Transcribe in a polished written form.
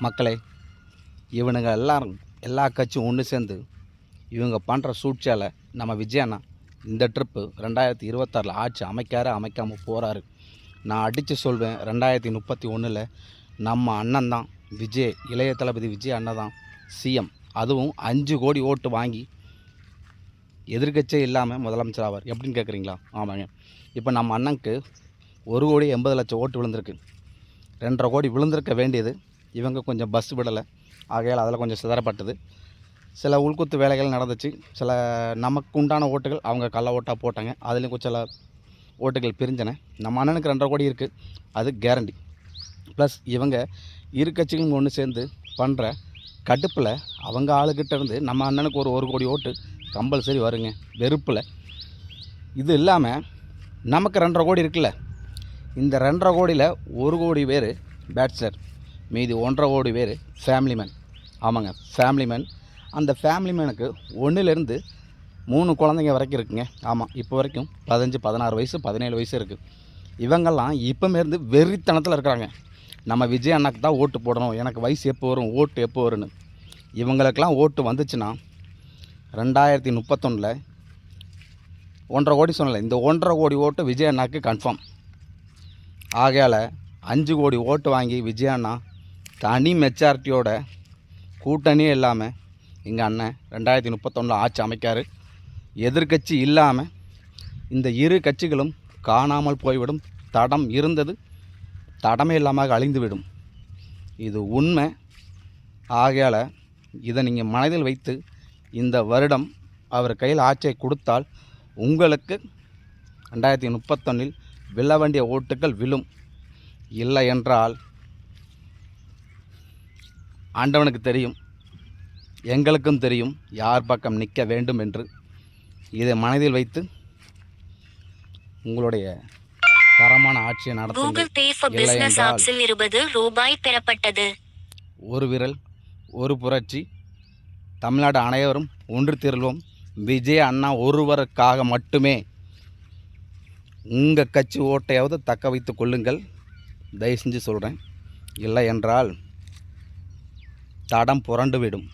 மக்களே, இவனுங்க எல்லா கட்சியும் ஒன்று சேர்ந்து இவங்க பண்ணுற சூழ்ச்சியால் நம்ம விஜய் அண்ணா இந்த ட்ரிப்பு 2026 ஆட்சி அமைக்காமல் போகிறாரு. நான் அடித்து சொல்வேன், 2031 நம்ம அண்ணன் தான் விஜய், இளைய தளபதி விஜய் அண்ணன் தான் சிஎம். அதுவும் 5 கோடி ஓட்டு வாங்கி எதிர்கட்சியே இல்லாமல் முதலமைச்சர் ஆவார். எப்படின்னு கேட்குறீங்களா? ஆமாங்க. இப்போ நம்ம அண்ணனுக்கு 1,80,00,000 ஓட்டு விழுந்திருக்கு. 2.5 கோடி விழுந்திருக்க வேண்டியது. இவங்க கொஞ்சம் பஸ் விடலை, ஆகையால் அதில் கொஞ்சம் சிதறப்பட்டது. சில உள்குத்து வேலைகள் நடந்துச்சு. சில நமக்கு உண்டான ஓட்டுகள் அவங்க கள்ள ஓட்டாக போட்டாங்க. அதுலேயும் கொஞ்சம் சில ஓட்டுகள் பிரிஞ்சன. நம்ம அண்ணனுக்கு 2.5 கோடி இருக்குது, அது கேரண்டி. ப்ளஸ் இவங்க இரு கட்சிகளும் ஒன்று சேர்ந்து பண்ணுற கடுப்பில் அவங்க ஆளுக்கிட்ட இருந்து நம்ம அண்ணனுக்கு ஒரு கோடி ஓட்டு கம்பல்சரி வருங்க, வெறுப்பில். இது இல்லாமல் நமக்கு 2.5 கோடி இருக்குல்ல, இந்த 2.5 கோடியில் 1 கோடி பேர் பேச்சுலர், மீதி 1.5 கோடி பேர் ஃபேமிலி மேன். ஆமாங்க, ஃபேமிலி மேன். அந்த ஃபேமிலி மேனுக்கு 1லேருந்து 3 குழந்தைங்க வரைக்கும் இருக்குங்க. ஆமாம், இப்போ வரைக்கும் 15, 16 வயசு, 17 வயசு இருக்குது. இவங்கெல்லாம் இப்போமேருந்து வெறித்தனத்தில் இருக்கிறாங்க. நம்ம விஜய் அண்ணாக்கு தான் ஓட்டு போடணும், எனக்கு வயசு எப்போ வரும், ஓட்டு எப்போ வரும்னு. இவங்களுக்கெல்லாம் ஓட்டு வந்துச்சுன்னா 2031 1.5 கோடி சொன்னல, இந்த 1.5 கோடி ஓட்டு விஜய் அண்ணாக்கு கன்ஃபார்ம். ஆகையால் 5 கோடி ஓட்டு வாங்கி விஜய் அண்ணா தனி மெச்சாரிட்டியோட கூட்டணியே இல்லாமல் எங்கள் அண்ணன் 2031 ஆட்சி அமைக்கார். எதிர்கட்சி இல்லாமல் இந்த இரு கட்சிகளும் காணாமல் போய்விடும். தடம் இருந்தது தடமே இல்லாமல் அழிந்துவிடும். இது உண்மை. ஆகையால் இதை நீங்கள் மனதில் வைத்து இந்த வருடம் அவர் கையில் ஆட்சியை கொடுத்தால் உங்களுக்கு 2031 விழ வேண்டிய ஓட்டுகள் விழும். இல்லை என்றால் ஆண்டவனுக்கு தெரியும், எங்களுக்கும் தெரியும் யார் பக்கம் நிற்க வேண்டும் என்று. இதை மனதில் வைத்து உங்களுடைய தரமான ஆட்சியை நடத்துங்கள். பெறப்பட்டது. ஒரு விரல் ஒரு புரட்சி. தமிழ்நாடு அனைவரும் ஒன்று திரள்வோம். விஜய் அண்ணா ஒருவருக்காக மட்டுமே. உங்கள் கட்சி ஓட்டையாவது தக்க வைத்து கொள்ளுங்கள், தயவு செஞ்சு சொல்கிறேன். இல்லை என்றால் தடம் புரண்டு விடும்.